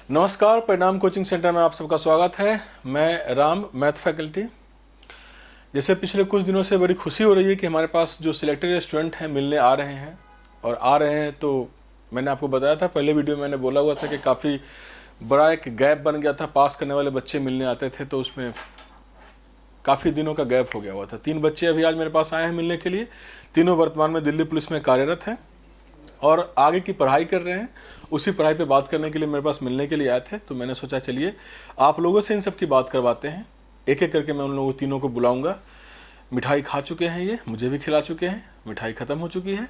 नमस्कार, परिणाम coaching centre में आप सबका स्वागत है। मैं राम, मैथ फैकल्टी। जैसे पिछले कुछ दिनों से बड़ी खुशी हो रही है कि हमारे पास जो सिलेक्टेड स्टूडेंट हैं मिलने आ रहे हैं और आ रहे हैं। तो मैंने आपको बताया था, पहले वीडियो में मैंने बोला हुआ था कि काफ़ी बड़ा एक गैप बन गया था, पास करने वाले बच्चे मिलने आते थे तो उसमें काफ़ी दिनों का गैप हो गया हुआ था। 3 बच्चे अभी आज मेरे पास आए हैं मिलने के लिए। तीनों वर्तमान में दिल्ली पुलिस में कार्यरत हैं और आगे की पढ़ाई कर रहे हैं। उसी पढ़ाई पे बात करने के लिए मेरे पास मिलने के लिए आए थे, तो मैंने सोचा चलिए आप लोगों से इन सब की बात करवाते हैं। एक एक करके मैं उन लोगों तीनों को बुलाऊंगा। मिठाई खा चुके हैं, ये मुझे भी खिला चुके हैं, मिठाई ख़त्म हो चुकी है।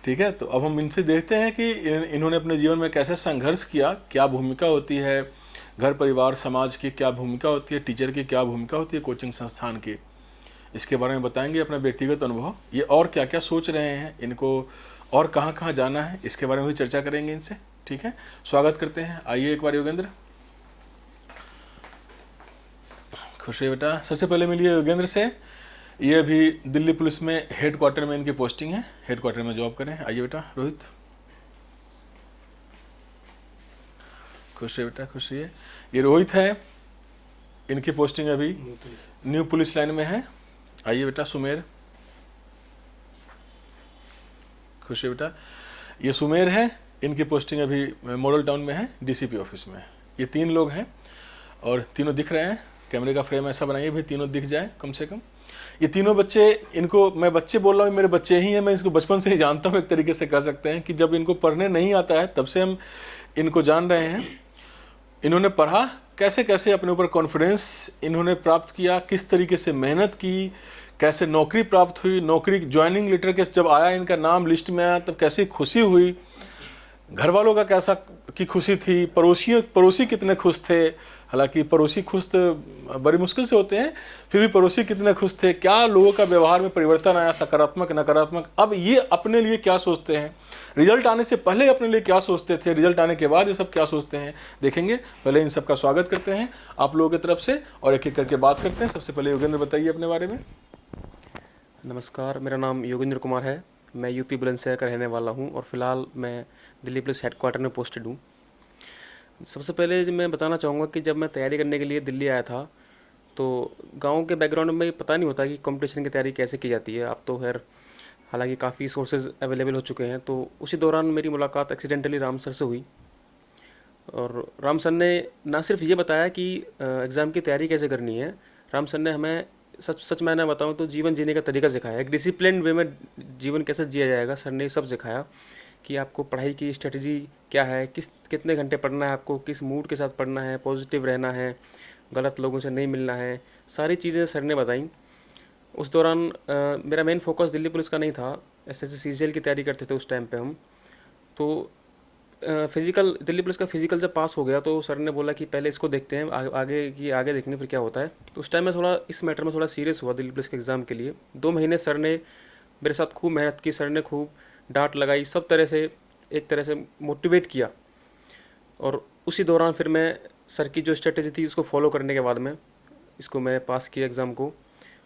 ठीक है, तो अब हम इनसे देखते हैं कि इन्होंने अपने जीवन में कैसे संघर्ष किया, क्या भूमिका होती है घर परिवार समाज की, क्या भूमिका होती है टीचर की, क्या भूमिका होती है कोचिंग संस्थान की। इसके बारे में बताएंगे, अपना व्यक्तिगत अनुभव, ये और क्या क्या सोच रहे हैं, इनको और कहाँ कहाँ जाना है, इसके बारे में भी चर्चा करेंगे इनसे। ठीक है, स्वागत करते हैं। आइए एक बार योगेंद्र। खुश है बेटा। सबसे पहले मिलिए योगेंद्र से। ये अभी दिल्ली पुलिस में हेड क्वार्टर में इनकी पोस्टिंग है, हेड क्वार्टर में जॉब करें। आइए बेटा। रोहित। खुश है बेटा, खुश है। ये रोहित है, इनकी पोस्टिंग अभी न्यू पुलिस लाइन में है। आइए बेटा। सुमेर। खुश है बेटा। ये सुमेर है, इनकी पोस्टिंग अभी मॉडल टाउन में है, डीसीपी ऑफिस में। ये 3 लोग हैं और तीनों दिख रहे हैं। कैमरे का फ्रेम ऐसा बनाइए भी तीनों दिख जाए कम से कम। ये तीनों बच्चे, इनको मैं बच्चे बोल रहा हूँ, मेरे बच्चे ही हैं। मैं इसको बचपन से ही जानता हूँ, एक तरीके से कह सकते हैं कि जब इनको पढ़ने नहीं आता है तब से हम इनको जान रहे हैं। इन्होंने पढ़ा, कैसे कैसे अपने ऊपर कॉन्फिडेंस इन्होंने प्राप्त किया, किस तरीके से मेहनत की, कैसे नौकरी प्राप्त हुई। नौकरी ज्वाइनिंग लेटर के जब आया, इनका नाम लिस्ट में आया, तब कैसी खुशी हुई, घर वालों का कैसा की खुशी थी, पड़ोसी कितने खुश थे। हालांकि पड़ोसी खुश तो बड़ी मुश्किल से होते हैं, फिर भी पड़ोसी कितने खुश थे। क्या लोगों का व्यवहार में परिवर्तन आया, सकारात्मक नकारात्मक। अब ये अपने लिए क्या सोचते हैं, रिजल्ट आने से पहले अपने लिए क्या सोचते थे, रिजल्ट आने के बाद ये सब क्या सोचते हैं, देखेंगे। पहले इन सबका स्वागत करते हैं आप लोगों की तरफ से और एक एक करके बात करते हैं। सबसे पहले योगेंद्र बताइए अपने बारे में। नमस्कार, मेरा नाम योगेंद्र कुमार है। मैं यूपी बुलंदशहर का रहने वाला हूं और फ़िलहाल मैं दिल्ली पुलिस हेडक्वार्टर में पोस्टेड हूं। सबसे पहले मैं बताना चाहूँगा कि जब मैं तैयारी करने के लिए दिल्ली आया था तो गांव के बैकग्राउंड में पता नहीं होता कि कंपटीशन की तैयारी कैसे की जाती है। अब तो खैर हालांकि काफ़ी सोर्सेज अवेलेबल हो चुके हैं। तो उसी दौरान मेरी मुलाकात एक्सीडेंटली राम सर से हुई और राम सर ने ना सिर्फ ये बताया कि एग्ज़ाम की तैयारी कैसे करनी है, राम सर ने हमें सच मैंने बताऊं तो जीवन जीने का तरीका सिखाया। एक डिसिप्लिन वे में जीवन कैसे जिया जाएगा, सर ने सब सिखाया कि आपको पढ़ाई की स्ट्रेटजी क्या है, कितने घंटे पढ़ना है, आपको किस मूड के साथ पढ़ना है, पॉजिटिव रहना है, गलत लोगों से नहीं मिलना है, सारी चीज़ें सर ने बताई। उस दौरान मेरा मेन फोकस दिल्ली पुलिस का नहीं था, एसएससी सीजीएल की तैयारी करते थे उस टाइम पे हम। तो फिज़िकल दिल्ली पुलिस का फ़िज़िकल जब पास हो गया तो सर ने बोला कि पहले इसको देखते हैं, आगे देखेंगे फिर क्या होता है। तो उस टाइम में थोड़ा इस मैटर में थोड़ा सीरियस हुआ दिल्ली पुलिस के एग्ज़ाम के लिए। 2 महीने सर ने मेरे साथ खूब मेहनत की, सर ने खूब डांट लगाई, सब तरह से एक तरह से मोटिवेट किया। और उसी दौरान फिर मैं सर की जो स्ट्रेटेजी थी उसको फॉलो करने के बाद में इसको मैं पास किया एग्ज़ाम को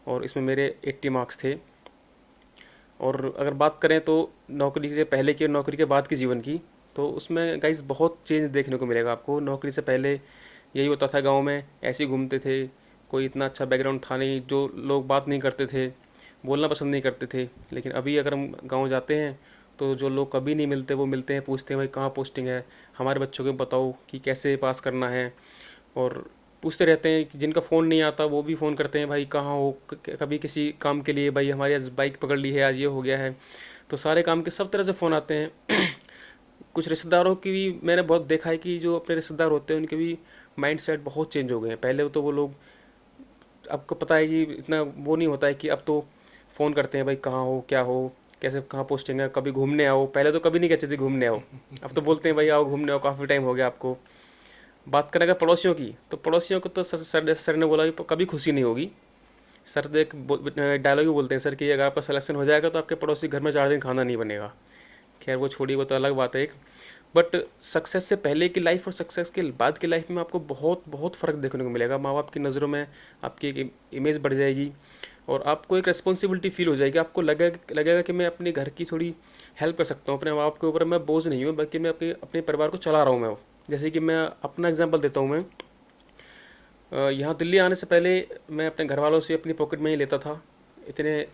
और इसमें मेरे 80 मार्क्स थे। और अगर बात करें तो नौकरी से पहले की और नौकरी के बाद की जीवन की, तो उसमें गाइस बहुत चेंज देखने को मिलेगा आपको। नौकरी से पहले यही होता था, गांव में ऐसे ही घूमते थे, कोई इतना अच्छा बैकग्राउंड था नहीं, जो लोग बात नहीं करते थे, बोलना पसंद नहीं करते थे। लेकिन अभी अगर हम गांव जाते हैं तो जो लोग कभी नहीं मिलते वो मिलते हैं, पूछते हैं भाई कहाँ पोस्टिंग है, हमारे बच्चों को बताओ कि कैसे पास करना है। और पूछते रहते हैं कि जिनका फ़ोन नहीं आता वो भी फ़ोन करते हैं, भाई कहाँ हो, कभी किसी काम के लिए, भाई हमारी आज बाइक पकड़ ली है, आज ये हो गया है। तो सारे काम के सब तरह से फ़ोन आते हैं। कुछ रिश्तेदारों की भी मैंने बहुत देखा है कि जो अपने रिश्तेदार होते हैं उनके भी माइंड सेट बहुत चेंज हो गए हैं। पहले तो वो लोग, आपको पता है कि इतना वो नहीं होता है कि अब तो फ़ोन करते हैं भाई कहाँ हो, क्या हो, कैसे, कहाँ पोस्टिंग है, कभी घूमने आओ। पहले तो कभी नहीं कहते थे घूमने आओ, अब तो बोलते हैं भाई आओ घूमने आओ, काफ़ी टाइम हो गया आपको। बात करें अगर पड़ोसियों की, तो पड़ोसियों को तो सर ने बोला कि कभी खुशी नहीं होगी। सर तो एक डायलॉग ही बोलते हैं सर कि अगर आपका सिलेक्शन हो जाएगा तो आपके पड़ोसी घर में 4 दिन खाना नहीं बनेगा। खैर वो छोड़िए, वो तो अलग बात है एक। बट सक्सेस से पहले की लाइफ और सक्सेस के बाद की लाइफ में आपको बहुत बहुत फ़र्क देखने को मिलेगा। माँ बाप की नज़रों में आपकी एक इमेज बढ़ जाएगी और आपको एक रिस्पॉन्सिबिलिटी फील हो जाएगी। आपको लगेगा कि मैं अपने घर की थोड़ी हेल्प कर सकता हूँ, अपने माँ बाप के ऊपर मैं बोझ नहीं हूँ, बल्कि मैं अपने परिवार को चला रहा हूँ मैं। जैसे कि मैं अपना एग्जांपल देता हूँ। मैं यहाँ दिल्ली आने से पहले मैं अपने घर वालों से अपनी पॉकेट में ही लेता था। इतने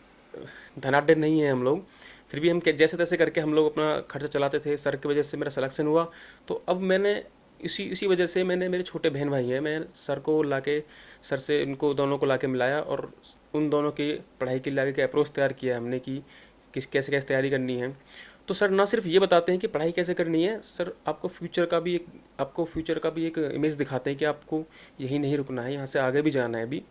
धनाढ्य नहीं है हम लोग, फिर भी हम जैसे तैसे करके हम लोग अपना खर्चा चलाते थे। सर की वजह से मेरा सिलेक्शन हुआ, तो अब मैंने इसी वजह से मैंने, मेरे छोटे बहन भाई हैं, मैं सर को लाके, सर से इनको दोनों को लाके मिलाया और उन दोनों की पढ़ाई के लिए आगे का अप्रोच तैयार किया हमने कि कैसे कैसे तैयारी करनी है। तो सर ना सिर्फ ये बताते हैं कि पढ़ाई कैसे करनी है, सर आपको फ्यूचर का भी एक इमेज दिखाते हैं कि आपको यही नहीं रुकना है, यहाँ से आगे भी जाना है अभी।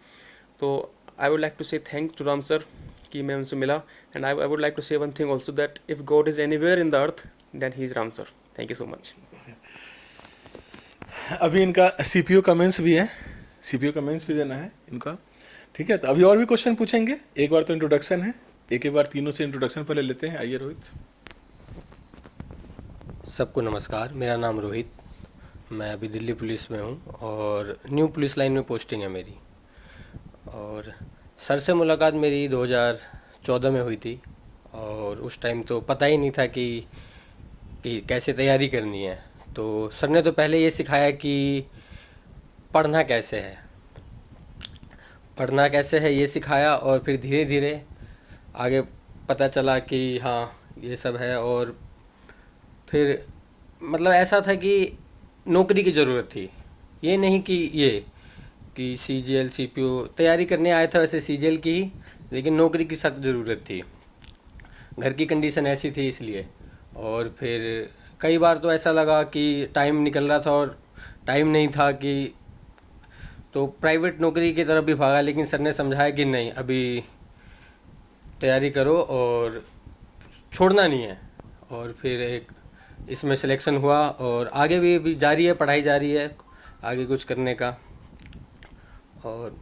तो I would like to say thank to Ram sir कि मैं उनसे मिला। And I would like to say one thing also, that if God is anywhere in the earth then he is Ram sir. Thank you so much. अभी इनका CPU comments भी है, CPU comments भी देना है इनका, ठीक है। तो अभी और भी क्वेश्चन पूछेंगे, एक बार तो इंट्रोडक्शन है, एक बार तीनों से इंट्रोडक्शन पहले लेते हैं। आइए रोहित। सबको नमस्कार, मेरा नाम रोहित, मैं अभी दिल्ली पुलिस में हूँ और न्यू पुलिस लाइन में पोस्टिंग है मेरी। और सर से मुलाकात मेरी 2014 में हुई थी और उस टाइम तो पता ही नहीं था कि कैसे तैयारी करनी है। तो सर ने तो पहले ये सिखाया कि पढ़ना कैसे है ये सिखाया, और फिर धीरे धीरे आगे पता चला कि हाँ ये सब है। और फिर मतलब ऐसा था कि नौकरी की ज़रूरत थी, ये नहीं कि सीजीएल सीपीओ तैयारी करने आया था, वैसे सीजीएल की ही, लेकिन नौकरी की सख्त ज़रूरत थी, घर की कंडीशन ऐसी थी इसलिए। और फिर कई बार तो ऐसा लगा कि टाइम निकल रहा था और टाइम नहीं था कि, तो प्राइवेट नौकरी की तरफ भी भागा, लेकिन सर ने समझाया कि नहीं, अभी तैयारी करो और छोड़ना नहीं है। और फिर एक इसमें सिलेक्शन हुआ और आगे भी जारी है, पढ़ाई जारी है आगे कुछ करने का। और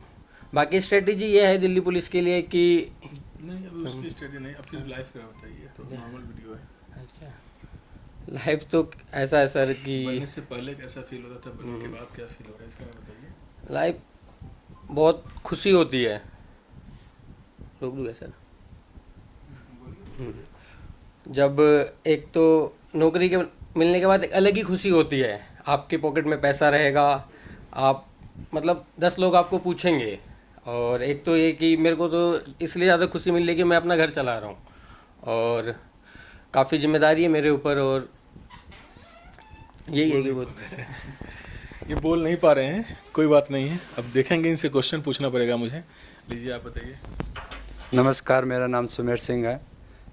बाकी स्ट्रेटजी ये है दिल्ली पुलिस के लिए कि नहीं, अभी उसकी स्टडी नहीं, अपनी लाइफ का बताइए, तो नॉर्मल वीडियो है। अच्छा, लाइफ तो ऐसा है सर कि बनने से पहले कैसा फील होता था, बनने के बाद क्या फील हो रहा है, इसका बताइए। लाइफ बहुत खुशी होती है। रोक दूँगा सर। जब एक तो नौकरी के मिलने के बाद एक अलग ही खुशी होती है, आपके पॉकेट में पैसा रहेगा, आप मतलब 10 लोग आपको पूछेंगे। और एक तो ये कि मेरे को तो इसलिए ज़्यादा खुशी मिल रही है कि मैं अपना घर चला रहा हूँ और काफ़ी जिम्मेदारी है मेरे ऊपर। और यही है कि बहुत ये बोल नहीं पा रहे हैं, कोई बात नहीं है, अब देखेंगे, इनसे क्वेश्चन पूछना पड़ेगा मुझे। लीजिए आप बताइए। नमस्कार, मेरा नाम सुमेर सिंह है,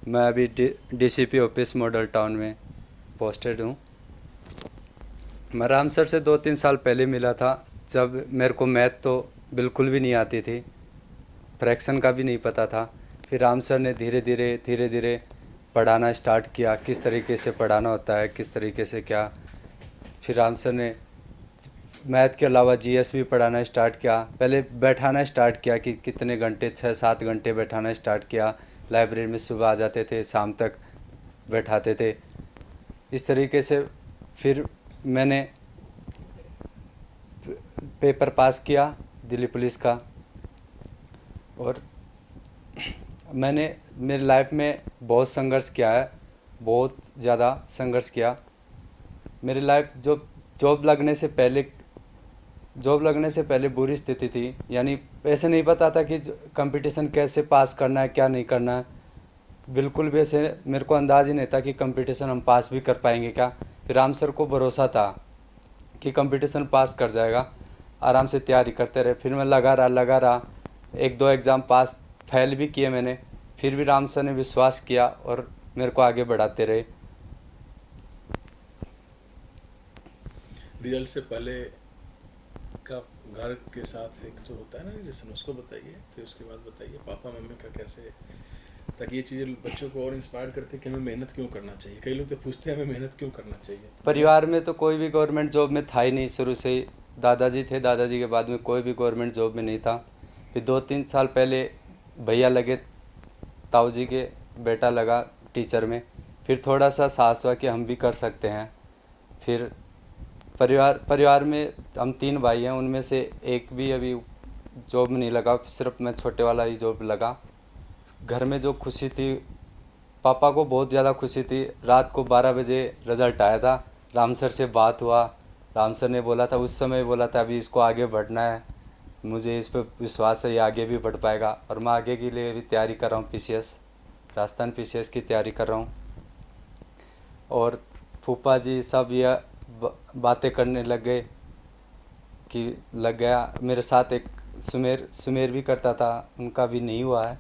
मैं अभी डीसीपी ऑफिस मॉडल टाउन में पोस्टेड हूँ। मैं राम सर से 2-3 साल पहले मिला था, जब मेरे को मैथ तो बिल्कुल भी नहीं आती थी, फ्रैक्शन का भी नहीं पता था। फिर राम सर ने धीरे धीरे पढ़ाना स्टार्ट किया, किस तरीके से पढ़ाना होता है, किस तरीके से क्या। फिर राम सर ने मैथ के अलावा जीएस भी पढ़ाना स्टार्ट किया, पहले बैठाना स्टार्ट किया कि कितने घंटे, 6-7 घंटे बैठाना स्टार्ट किया। लाइब्रेरी में सुबह आ जाते थे, शाम तक बैठाते थे। इस तरीके से फिर मैंने पेपर पास किया दिल्ली पुलिस का। और मैंने मेरी लाइफ में बहुत संघर्ष किया है, बहुत ज़्यादा संघर्ष किया। मेरी लाइफ जॉब लगने से पहले बुरी स्थिति थी, यानी ऐसे नहीं पता था कि कंपटीशन कैसे पास करना है, क्या नहीं करना है। बिल्कुल भी ऐसे मेरे को अंदाज़ ही नहीं था कि कंपटीशन हम पास भी कर पाएंगे क्या। फिर राम सर को भरोसा था कि कंपटीशन पास कर जाएगा, आराम से तैयारी करते रहे। फिर मैं लगा रहा, 1-2 एग्ज़ाम पास फेल भी किए मैंने, फिर भी राम सर ने विश्वास किया और मेरे को आगे बढ़ाते रहे। रिजल्ट से पहले का घर के साथ एक तो होता है ना रिलेशन, उसको बताइए, फिर उसके बाद बताइए पापा मम्मी का कैसे, ताकि ये चीज़ें बच्चों को और इंस्पायर करते हैं कि हमें मेहनत क्यों करना चाहिए। कई लोग तो पूछते हैं हमें मेहनत क्यों करना चाहिए। परिवार में तो कोई भी गवर्नमेंट जॉब में था ही नहीं, शुरू से ही दादाजी थे, दादाजी के बाद में कोई भी गवर्नमेंट जॉब में नहीं था। फिर 2-3 साल पहले भैया लगे, ताऊ जी के बेटा लगा टीचर में, फिर थोड़ा सा साहस हुआ कि हम भी कर सकते हैं। फिर परिवार में हम 3 भाई हैं, उनमें से एक भी अभी जॉब में नहीं लगा, सिर्फ मैं छोटे वाला ही जॉब लगा। घर में जो खुशी थी, पापा को बहुत ज़्यादा खुशी थी। रात को 12 बजे रिज़ल्ट आया था, राम सर से बात हुआ राम सर ने बोला था, उस समय बोला था अभी इसको आगे बढ़ना है, मुझे इस पर विश्वास है ये आगे भी बढ़ पाएगा। और मैं आगे के लिए भी तैयारी कर रहा हूँ, पीसीएस, राजस्थान पीसीएस की तैयारी कर रहा हूँ। और फूफा जी सब ये बातें करने लग गए कि लग गया। मेरे साथ एक सुमेर भी करता था, उनका भी नहीं हुआ है।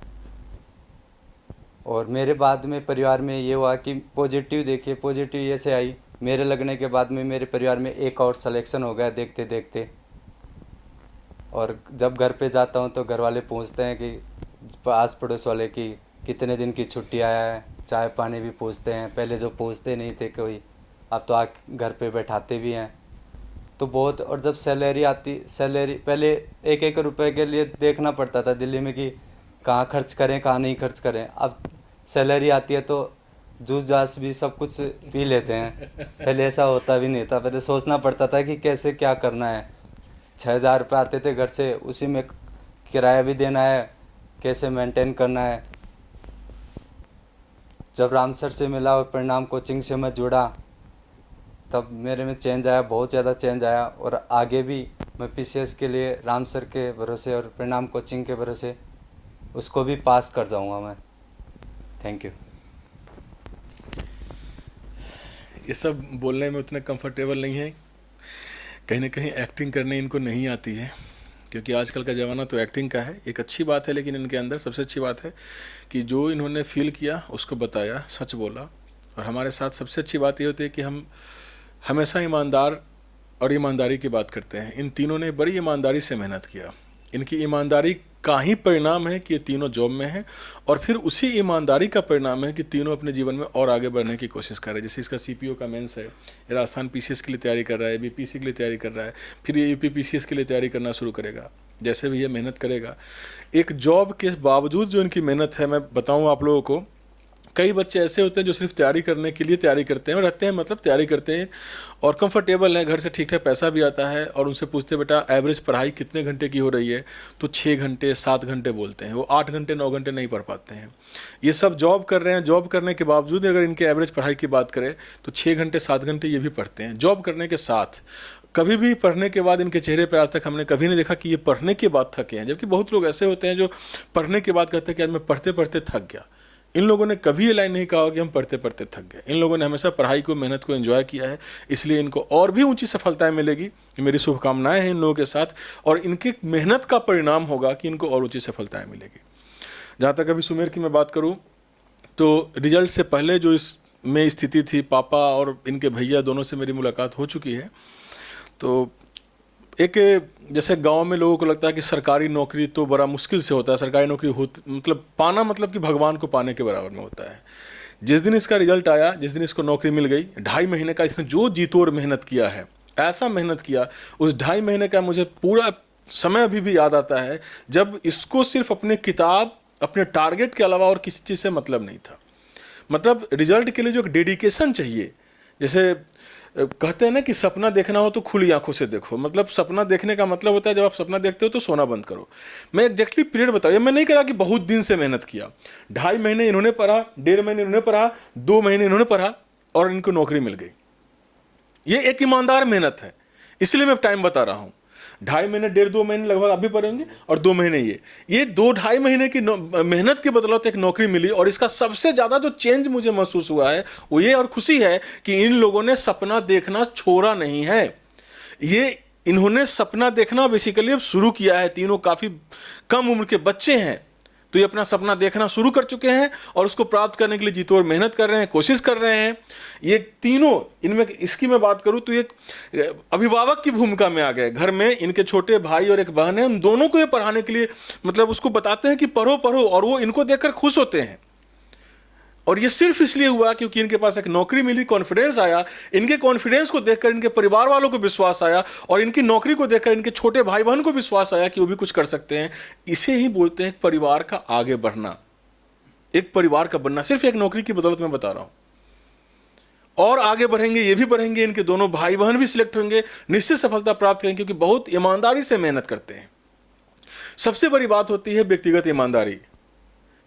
और मेरे बाद में परिवार में ये हुआ कि पॉजिटिव, देखिए पॉजिटिव ये से आई, मेरे लगने के बाद में मेरे परिवार में एक और सिलेक्शन हो गया देखते देखते। और जब घर पे जाता हूँ तो घर वाले पूछते हैं कि आस पड़ोस वाले कि कितने दिन की छुट्टी आया है, चाय पानी भी पूछते हैं। पहले जो पूछते नहीं थे कोई, अब तो घर पे बैठाते भी हैं। तो बहुत, और जब सैलरी आती, सैलरी पहले एक एक रुपए के लिए देखना पड़ता था दिल्ली में कि कहाँ खर्च करें कहाँ नहीं खर्च करें। अब सैलरी आती है तो जूस जास भी सब कुछ पी लेते हैं। पहले ऐसा होता भी नहीं था, पहले सोचना पड़ता था कि कैसे क्या करना है। 6,000 रुपये आते थे घर से, उसी में किराया भी देना है, कैसे मेंटेन करना है। जब राम सर से मिला और परिणाम कोचिंग से मैं जुड़ा, तब मेरे में चेंज आया, बहुत ज़्यादा चेंज आया। और आगे भी मैं पीसीएस के लिए राम सर के भरोसे और परिणाम कोचिंग के भरोसे उसको भी पास कर जाऊंगा मैं। Thank you. ये सब बोलने में उतने कंफर्टेबल नहीं है, कहीं ना कहीं एक्टिंग करने इनको नहीं आती है, क्योंकि आजकल का ज़माना तो एक्टिंग का है। एक अच्छी बात है, लेकिन इनके अंदर सबसे अच्छी बात है कि जो इन्होंने फील किया उसको बताया, सच बोला। और हमारे साथ सबसे अच्छी बात ये होती है कि हम हमेशा ईमानदार और ईमानदारी की बात करते हैं। इन तीनों ने बड़ी ईमानदारी से मेहनत किया। इनकी ईमानदारी का ही परिणाम है कि ये तीनों जॉब में हैं, और फिर उसी ईमानदारी का परिणाम है कि तीनों अपने जीवन में और आगे बढ़ने की कोशिश कर रहे हैं। जैसे इसका सीपीओ का मेंस है, ये राजस्थान पीसीएस के लिए तैयारी कर रहा है, बीपीसी के लिए तैयारी कर रहा है, फिर ये यूपी पीसीएस के लिए तैयारी करना शुरू करेगा। जैसे भी ये मेहनत करेगा, एक जॉब के बावजूद जो इनकी मेहनत है, मैं बताऊँ आप लोगों को, कई बच्चे ऐसे होते हैं जो सिर्फ तैयारी करने के लिए तैयारी करते हैं, रहते हैं मतलब तैयारी करते हैं और कंफर्टेबल है, घर से ठीक ठाक पैसा भी आता है, और उनसे पूछते बेटा एवरेज पढ़ाई कितने घंटे की हो रही है, तो 6 घंटे 7 घंटे बोलते हैं। वो 8 घंटे 9 घंटे नहीं पढ़ पाते हैं। ये सब जॉब कर रहे हैं, जॉब करने के बावजूद अगर इनके एवरेज पढ़ाई की बात करें तो 6 घंटे 7 घंटे ये भी पढ़ते हैं जॉब करने के साथ। कभी भी पढ़ने के बाद इनके चेहरे पर आज तक हमने कभी नहीं देखा कि ये पढ़ने के बाद थके हैं, जबकि बहुत लोग ऐसे होते हैं जो पढ़ने के बाद कहते हैं कि आज मैं पढ़ते पढ़ते थक गया। इन लोगों ने कभी ये लाइन नहीं कहा कि हम पढ़ते पढ़ते थक गए। इन लोगों ने हमेशा पढ़ाई को, मेहनत को एंजॉय किया है, इसलिए इनको और भी ऊंची सफलताएं मिलेगी। मेरी शुभकामनाएं हैं इन लोगों के साथ, और इनके मेहनत का परिणाम होगा कि इनको और ऊंची सफलताएं मिलेगी। जहाँ तक अभी सुमेर की मैं बात करूँ तो रिजल्ट से पहले जो इसमें स्थिति थी, पापा और इनके भैया दोनों से मेरी मुलाकात हो चुकी है। तो एक, जैसे गांव में लोगों को लगता है कि सरकारी नौकरी तो बड़ा मुश्किल से होता है, सरकारी नौकरी मतलब पाना मतलब कि भगवान को पाने के बराबर में होता है। जिस दिन इसका रिजल्ट आया, जिस दिन इसको नौकरी मिल गई, 2.5 महीने का इसने जो जी तोड़ मेहनत किया है, ऐसा मेहनत किया, उस 2.5 महीने का मुझे पूरा समय अभी भी याद आता है, जब इसको सिर्फ अपने किताब, अपने टारगेट के अलावा और किसी चीज़ से मतलब नहीं था। मतलब रिजल्ट के लिए जो एक डेडिकेशन चाहिए, जैसे कहते हैं ना कि सपना देखना हो तो खुली आंखों से देखो। मतलब सपना देखने का मतलब होता है जब आप सपना देखते हो तो सोना बंद करो। मैं एग्जैक्टली पीरियड बताऊँ, मैं नहीं करा कि बहुत दिन से मेहनत किया। 2.5 महीने इन्होंने पढ़ा, 1.5 महीने इन्होंने पढ़ा, 2 महीने इन्होंने पढ़ा और इनको नौकरी मिल गई। ये एक ईमानदार मेहनत है, इसलिए मैं टाइम बता रहा हूँ। 2.5 महीने, 1.5-2 महीने लगभग आप भी पढ़ेंगे, और 2 महीने ये 2-2.5 महीने की मेहनत के बदौलत एक नौकरी मिली। और इसका सबसे ज़्यादा जो चेंज मुझे महसूस हुआ है वो ये, और खुशी है कि इन लोगों ने सपना देखना छोड़ा नहीं है। ये इन्होंने सपना देखना बेसिकली अब शुरू किया है। तीनों काफ़ी कम उम्र के बच्चे हैं, तो ये अपना सपना देखना शुरू कर चुके हैं और उसको प्राप्त करने के लिए जी तोड़ मेहनत कर रहे हैं, कोशिश कर रहे हैं। ये तीनों, इनमें इसकी मैं बात करूं तो एक अभिभावक की भूमिका में आ गए। घर में इनके छोटे भाई और एक बहन है, उन दोनों को ये पढ़ाने के लिए मतलब उसको बताते हैं कि पढ़ो पढ़ो, और वो इनको देखकर खुश होते हैं। और ये सिर्फ इसलिए हुआ क्योंकि इनके पास एक नौकरी मिली, कॉन्फिडेंस आया। इनके कॉन्फिडेंस को देखकर इनके परिवार वालों को विश्वास आया, और इनकी नौकरी को देखकर इनके छोटे भाई बहन को विश्वास आया कि वो भी कुछ कर सकते हैं। इसे ही बोलते हैं परिवार का आगे बढ़ना, एक परिवार का बनना। सिर्फ एक नौकरी की बदौलत मैं बता रहा हूं, और आगे बढ़ेंगे, ये भी बढ़ेंगे, इनके दोनों भाई बहन भी सिलेक्ट होंगे, निश्चित सफलता प्राप्त करेंगे, क्योंकि बहुत ईमानदारी से मेहनत करते हैं। सबसे बड़ी बात होती है व्यक्तिगत ईमानदारी।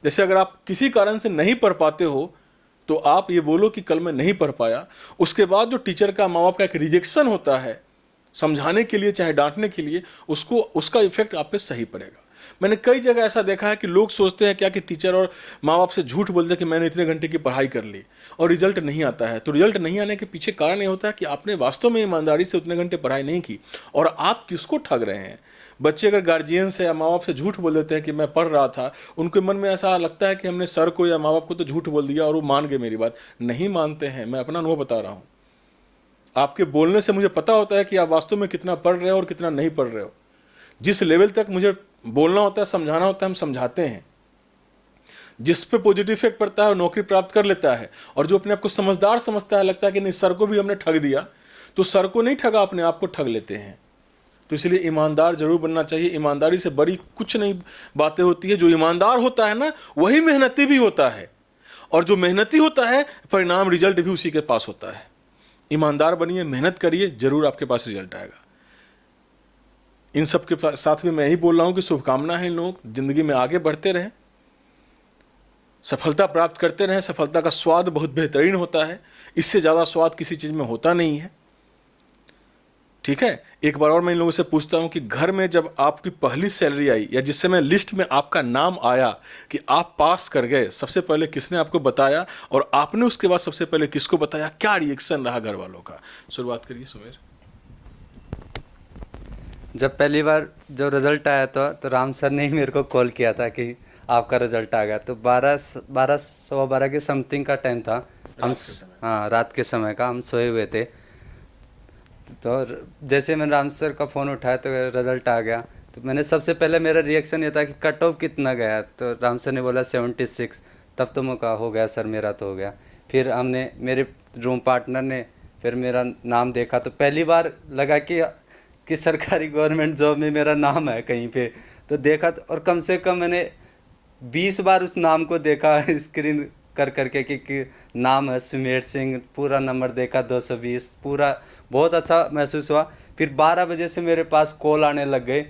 जैसे अगर आप किसी कारण से नहीं पढ़ पाते हो तो आप ये बोलो कि कल मैं नहीं पढ़ पाया। उसके बाद जो टीचर का, माँ बाप का एक रिजेक्शन होता है, समझाने के लिए चाहे डांटने के लिए, उसको उसका इफेक्ट आप पे सही पड़ेगा। मैंने कई जगह ऐसा देखा है कि लोग सोचते हैं क्या कि टीचर और माँ बाप से झूठ बोलते हैं कि मैंने इतने घंटे की पढ़ाई कर ली और रिजल्ट नहीं आता है। तो रिजल्ट नहीं आने के पीछे कारण ये होता है कि आपने वास्तव में ईमानदारी से उतने घंटे पढ़ाई नहीं की और आप किसको ठग रहे हैं। बच्चे अगर गार्जियन से या माँ बाप से झूठ बोल देते हैं कि मैं पढ़ रहा था, उनके मन में ऐसा लगता है कि हमने सर को या माँ बाप को तो झूठ बोल दिया और वो मान गए मेरी बात। नहीं मानते हैं, मैं अपना अनुभव बता रहा हूँ। आपके बोलने से मुझे पता होता है कि आप वास्तव में कितना पढ़ रहे हो और कितना नहीं पढ़ रहे हो। जिस लेवल तक मुझे बोलना होता है, समझाना होता है, हम समझाते हैं। जिस पे पॉजिटिव इफेक्ट पड़ता है वो नौकरी प्राप्त कर लेता है, और जो अपने आप को समझदार समझता है, लगता है कि नहीं सर को भी हमने ठग दिया, तो सर को नहीं ठगा, अपने आप को ठग लेते हैं। तो इसलिए ईमानदार जरूर बनना चाहिए। ईमानदारी से बड़ी कुछ नहीं बातें होती है। जो ईमानदार होता है ना, वही मेहनती भी होता है, और जो मेहनती होता है परिणाम रिजल्ट भी उसी के पास होता है। ईमानदार बनिए, मेहनत करिए, जरूर आपके पास रिजल्ट आएगा। इन सब के साथ में मैं यही बोल रहा हूँ कि शुभकामना है इन लोग जिंदगी में आगे बढ़ते रहें, सफलता प्राप्त करते रहें। सफलता का स्वाद बहुत बेहतरीन होता है, इससे ज़्यादा स्वाद किसी चीज़ में होता नहीं है। ठीक है, एक बार और मैं इन लोगों से पूछता हूँ कि घर में जब आपकी पहली सैलरी आई या जिस समय लिस्ट में आपका नाम आया कि आप पास कर गए, सबसे पहले किसने आपको बताया और आपने उसके बाद सबसे पहले किसको बताया? क्या रिएक्शन रहा घर वालों का? शुरुआत करिए सुमेर। जब पहली बार जो रिज़ल्ट आया तो राम सर ने ही मेरे को कॉल किया था कि आपका रिज़ल्ट आ गया। तो 12 के समथिंग का टाइम था। हम हाँ, रात के समय का, हम सोए हुए थे। तो जैसे मैंने राम सर का फ़ोन उठाया तो रिज़ल्ट आ गया। तो मैंने सबसे पहले मेरा रिएक्शन ये था कि कट ऑफ कितना गया। तो राम सर ने बोला 76। तब तो मैं कहा हो गया सर, मेरा तो हो गया। फिर हमने, मेरे रूम पार्टनर ने फिर मेरा नाम देखा तो पहली बार लगा कि सरकारी गवर्नमेंट जॉब में मेरा नाम है कहीं पे। तो देखा तो, और कम से कम मैंने 20 बार उस नाम को देखा स्क्रीन कर करके कि नाम है सुमेर सिंह, पूरा नंबर देखा 220, पूरा बहुत अच्छा महसूस हुआ। फिर 12 बजे से मेरे पास कॉल आने लग गए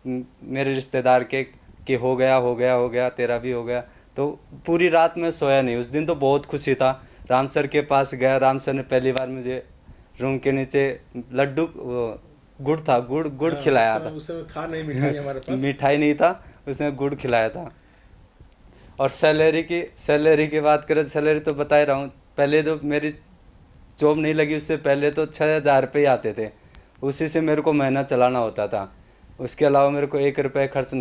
मेरे रिश्तेदार के कि हो गया हो गया हो गया, तेरा भी हो गया। तो पूरी रात में सोया नहीं। उस दिन तो बहुत खुशी था। राम सर के पास गया, राम सर ने पहली बार मुझे रूम के नीचे लड्डू, गुड़ था, गुड़ खिलाया था। उस समय था नहीं मिठाई हमारे पास। मिठाई नहीं था, उसने गुड़ खिलाया था। और सैलरी की बात करें, सैलरी तो बता ही रहा हूँ। पहले तो मेरी जॉब नहीं लगी, उससे पहले तो 6,000 रुपये ही आते थे। उसी से मेरे को महीना चलाना होता था। उसके अलावा मेरे को 1 रुपये खर्च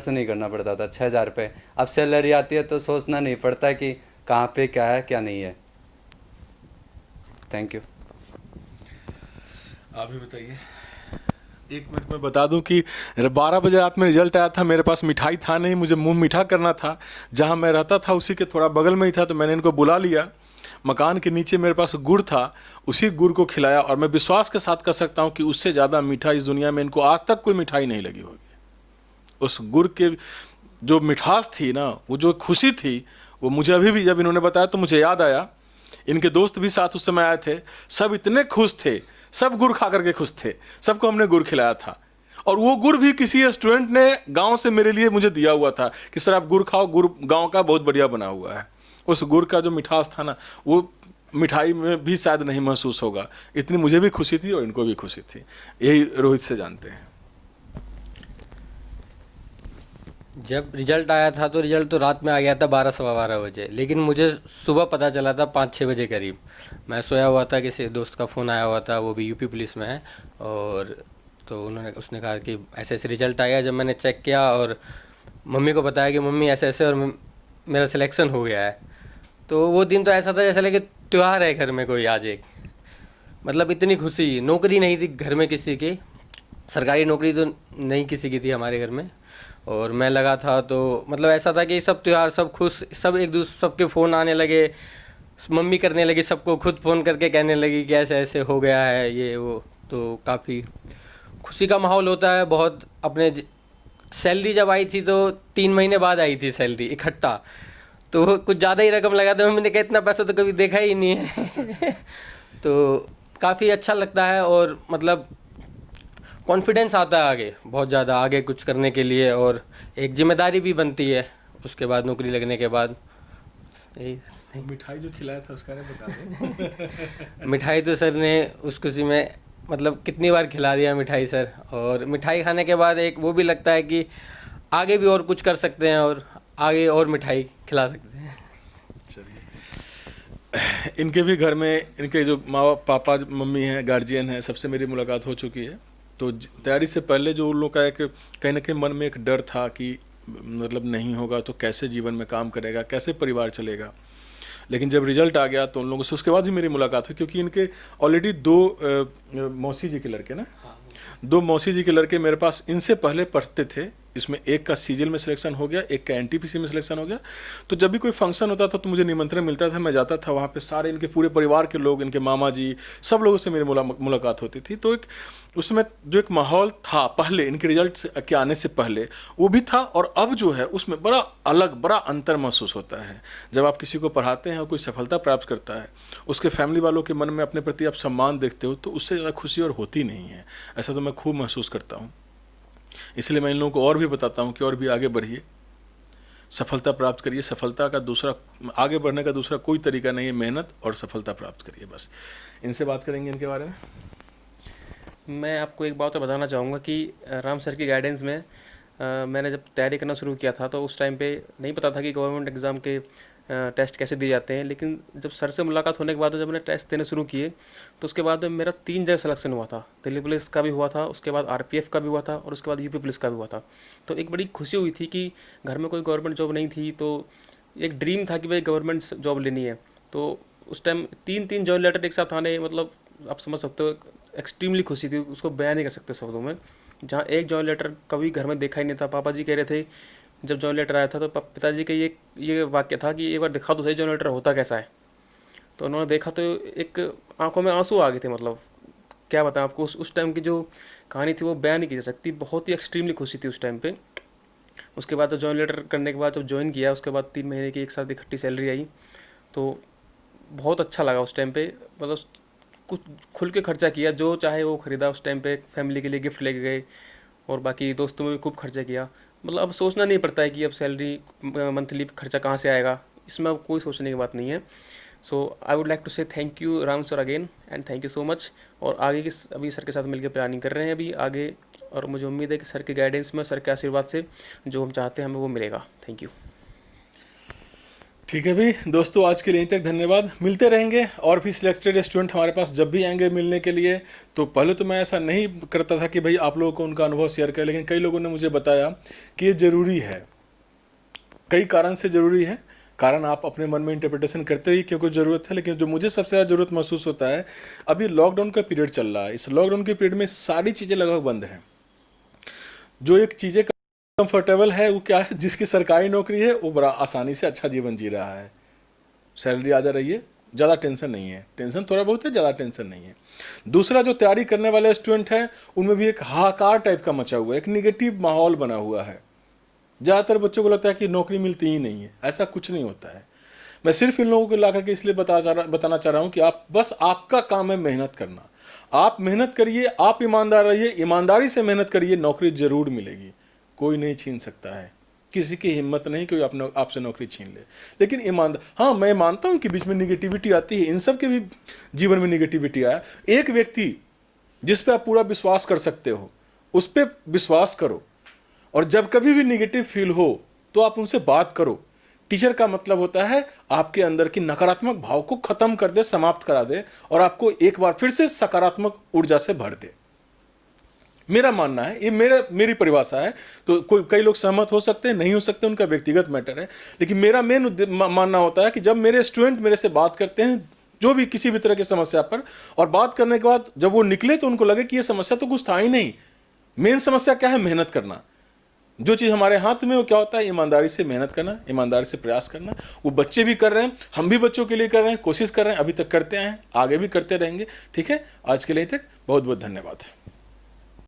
नहीं करना पड़ता था। 6,000 रुपये। अब सैलरी आती है तो सोचना नहीं पड़ता कि कहाँ पे क्या है क्या नहीं है। Thank you. आप भी बताइए। 1 मिनट में बता दूं कि 12 बजे रात में रिजल्ट आया था। मेरे पास मिठाई था नहीं, मुझे मुंह मीठा करना था। जहां मैं रहता था उसी के थोड़ा बगल में ही था, तो मैंने इनको बुला लिया। मकान के नीचे मेरे पास गुड़ था, उसी गुड़ को खिलाया। और मैं विश्वास के साथ कह सकता हूं कि उससे ज़्यादा मीठा इस दुनिया में इनको आज तक कोई मिठाई नहीं लगी होगी। उस गुड़ के जो मिठास थी ना, वो जो खुशी थी, वो मुझे अभी भी जब इन्होंने बताया तो मुझे याद आया। इनके दोस्त भी साथ उस समय आए थे, सब इतने खुश थे, सब गुड़ खा करके खुश थे। सबको हमने गुड़ खिलाया था। और वो गुड़ भी किसी स्टूडेंट ने गांव से मेरे लिए मुझे दिया हुआ था कि सर आप गुड़ खाओ, गुड़ गांव का बहुत बढ़िया बना हुआ है। उस गुड़ का जो मिठास था ना, वो मिठाई में भी शायद नहीं महसूस होगा। इतनी मुझे भी खुशी थी और इनको भी खुशी थी। यही रोहित से जानते हैं। जब रिजल्ट आया था तो रिजल्ट तो रात में आ गया था 12 सवा 12 बजे, लेकिन मुझे सुबह पता चला था 5-6 बजे करीब। मैं सोया हुआ था, किसी दोस्त का फ़ोन आया हुआ था, वो भी यूपी पुलिस में है। और तो उसने कहा कि ऐसे ऐसे रिजल्ट आया। जब मैंने चेक किया और मम्मी को बताया कि मम्मी ऐसे ऐसे और मेरा सिलेक्शन हो गया है, तो वो दिन तो ऐसा था जैसे लगे त्यौहार है घर में कोई आज। एक मतलब इतनी खुशी। नौकरी नहीं थी घर में किसी की, सरकारी नौकरी तो नहीं किसी की थी हमारे घर में। और मैं लगा था तो मतलब ऐसा था कि सब त्यौहार, सब खुश, सब एक दूसरे, सबके फ़ोन आने लगे, मम्मी करने लगी सबको खुद फ़ोन करके कहने लगी कि ऐसे ऐसे हो गया है ये वो। तो काफ़ी खुशी का माहौल होता है बहुत। अपने सैलरी जब आई थी तो 3 महीने बाद आई थी सैलरी इकट्ठा, तो कुछ ज़्यादा ही रकम लगा था। मम्मी ने कहा इतना पैसा तो कभी देखा ही नहीं है। तो काफ़ी अच्छा लगता है और मतलब कॉन्फिडेंस आता है आगे, बहुत ज़्यादा आगे कुछ करने के लिए। और एक जिम्मेदारी भी बनती है उसके बाद, नौकरी लगने के बाद। मिठाई जो खिलाया था उसका नहीं बता दो। मिठाई तो सर ने उस खुशी में मतलब कितनी बार खिला दिया मिठाई सर। और मिठाई खाने के बाद एक वो भी लगता है कि आगे भी और कुछ कर सकते हैं और आगे और मिठाई खिला सकते हैं। इनके भी घर में इनके जो माँ पापा मम्मी हैं, गार्जियन हैं, सबसे मेरी मुलाकात हो चुकी है। तो तैयारी से पहले जो उन लोग का एक कहीं ना कहीं मन में एक डर था कि मतलब नहीं होगा तो कैसे जीवन में काम करेगा, कैसे परिवार चलेगा। लेकिन जब रिजल्ट आ गया तो उन लोगों से उसके बाद भी मेरी मुलाकात हुई, क्योंकि इनके ऑलरेडी 2 मौसी जी के लड़के ना, 2 मौसी जी के लड़के मेरे पास इनसे पहले पढ़ते थे। इसमें एक का सीजीएल में सिलेक्शन हो गया, एक का एनटीपीसी में सिलेक्शन हो गया। तो जब भी कोई फंक्शन होता था तो मुझे निमंत्रण मिलता था, मैं जाता था वहाँ पे। सारे इनके पूरे परिवार के लोग, इनके मामा जी, सब लोगों से मेरी मुलाकात होती थी। तो एक उसमें जो एक माहौल था पहले इनके रिजल्ट के आने से पहले, वो भी था। और अब जो है उसमें बड़ा अलग, बड़ा अंतर महसूस होता है। जब आप किसी को पढ़ाते हैं और कोई सफलता प्राप्त करता है, उसके फैमिली वालों के मन में अपने प्रति आप सम्मान देखते हो, तो उससे ज़्यादा खुशी और होती नहीं है। ऐसा तो मैं खूब महसूस करता हूँ। इसलिए मैं इन लोगों को और भी बताता हूँ कि और भी आगे बढ़िए, सफलता प्राप्त करिए। सफलता का दूसरा, आगे बढ़ने का दूसरा कोई तरीका नहीं है, मेहनत और सफलता प्राप्त करिए बस। इनसे बात करेंगे इनके बारे में। मैं आपको एक बात और बताना चाहूँगा कि राम सर की गाइडेंस में मैंने जब तैयारी करना शुरू किया था तो उस टाइम पे नहीं पता था कि गवर्नमेंट एग्ज़ाम के टेस्ट कैसे दिए जाते हैं। लेकिन जब सर से मुलाकात होने के बाद जब मैंने टेस्ट देने शुरू किए तो उसके बाद में मेरा 3 जगह सिलेक्शन हुआ था। दिल्ली पुलिस का भी हुआ था, उसके बाद आरपीएफ का भी हुआ था और उसके बाद यूपी पुलिस का भी हुआ था। तो एक बड़ी खुशी हुई थी कि घर में कोई गवर्नमेंट जॉब नहीं थी, तो एक ड्रीम था कि भाई गवर्नमेंट जॉब लेनी है। तो उस टाइम 3 जॉइन लेटर एक साथ आने, मतलब आप समझ सकते हो, एक्सट्रीमली खुशी थी, उसको बयान नहीं कर सकते शब्दों में। जहाँ एक जॉइन लेटर कभी घर में देखा ही नहीं था। पापा जी कह रहे थे जब जॉइन लेटर आया था तो पिताजी का ये वाक्य था कि एक बार दिखा तो सही जॉइन लेटर होता कैसा है। तो उन्होंने देखा तो एक आंखों में आंसू आ गए थे। मतलब क्या बताएं आपको, उस टाइम की जो कहानी थी वो बयान नहीं की जा सकती। बहुत ही एक्सट्रीमली खुशी थी उस टाइम पे। उसके बाद तो जॉइन लेटर करने के बाद जब ज्वाइन किया, उसके बाद 3 महीने की एक साथ इकट्ठी सैलरी आई, तो बहुत अच्छा लगा उस टाइम पे। मतलब कुछ खुल के खर्चा किया, जो चाहे वो ख़रीदा उस टाइम पे। फैमिली के लिए गिफ्ट लेके गए और बाकी दोस्तों में भी खूब खर्चा किया। मतलब अब सोचना नहीं पड़ता है कि अब सैलरी मंथली खर्चा कहाँ से आएगा, इसमें अब कोई सोचने की बात नहीं है। सो आई would like to say thank you Ram sir again and thank you so much. और आगे की अभी सर के साथ मिलकर प्लानिंग कर रहे हैं अभी आगे, और मुझे उम्मीद है कि सर के गाइडेंस में, सर के आशीर्वाद से जो हम चाहते हैं हमें वो मिलेगा। Thank you. ठीक है भाई दोस्तों, आज के लिए यहीं तक, धन्यवाद। मिलते रहेंगे और भी सिलेक्टेड स्टूडेंट हमारे पास जब भी आएंगे मिलने के लिए। तो पहले तो मैं ऐसा नहीं करता था कि भाई आप लोगों को उनका अनुभव शेयर करें, लेकिन कई लोगों ने मुझे बताया कि ये ज़रूरी है, कई कारण से ज़रूरी है। कारण आप अपने मन में इंटरप्रिटेशन करते ही क्योंकि ज़रूरत है, लेकिन जो मुझे सबसे ज़्यादा ज़रूरत महसूस होता है, अभी लॉकडाउन का पीरियड चल रहा है। इस लॉकडाउन के पीरियड में सारी चीज़ें लगभग बंद हैं। जो एक चीज़ें कंफर्टेबल है वो क्या है, जिसकी सरकारी नौकरी है वो बड़ा आसानी से अच्छा जीवन जी रहा है, सैलरी आ जा रही है, ज़्यादा टेंशन नहीं है। टेंशन थोड़ा बहुत है, ज़्यादा टेंशन नहीं है। दूसरा, जो तैयारी करने वाले स्टूडेंट हैं उनमें भी एक हाहाकार टाइप का मचा हुआ है, एक निगेटिव माहौल बना हुआ है। ज़्यादातर बच्चों को लगता है कि नौकरी मिलती ही नहीं है। ऐसा कुछ नहीं होता है। मैं सिर्फ इन लोगों को ला करके इसलिए बताना चाह रहा हूँ कि आप बस, आपका काम है मेहनत करना। आप मेहनत करिए, आप ईमानदार रहिए, ईमानदारी से मेहनत करिए, नौकरी ज़रूर मिलेगी। कोई नहीं छीन सकता है, किसी की हिम्मत नहीं कोई अपने आपसे नौकरी छीन ले। लेकिन ईमानदार, हाँ मैं मानता हूँ कि बीच में निगेटिविटी आती है, इन सब के भी जीवन में निगेटिविटी आया। एक व्यक्ति जिस पे आप पूरा विश्वास कर सकते हो उस पर विश्वास करो, और जब कभी भी निगेटिव फील हो तो आप उनसे बात करो। टीचर का मतलब होता है आपके अंदर की नकारात्मक भाव को खत्म कर दे, समाप्त करा दे, और आपको एक बार फिर से सकारात्मक ऊर्जा से भर दे। मेरा मानना है, ये मेरी परिभाषा है। तो कई लोग सहमत हो सकते हैं, नहीं हो सकते, उनका व्यक्तिगत मैटर है। लेकिन मेरा मेन मानना होता है कि जब मेरे स्टूडेंट मेरे से बात करते हैं जो भी किसी भी तरह की समस्या पर, और बात करने के बाद जब वो निकले तो उनको लगे कि ये समस्या तो कुछ था ही नहीं। मेन समस्या क्या है? मेहनत करना। जो चीज़ हमारे हाथ में वो क्या होता है? ईमानदारी से मेहनत करना, ईमानदारी से प्रयास करना। वो बच्चे भी कर रहे हैं, हम भी बच्चों के लिए कर रहे हैं, कोशिश कर रहे हैं, अभी तक करते हैं, आगे भी करते रहेंगे। ठीक है, आज के लिए तक बहुत बहुत धन्यवाद।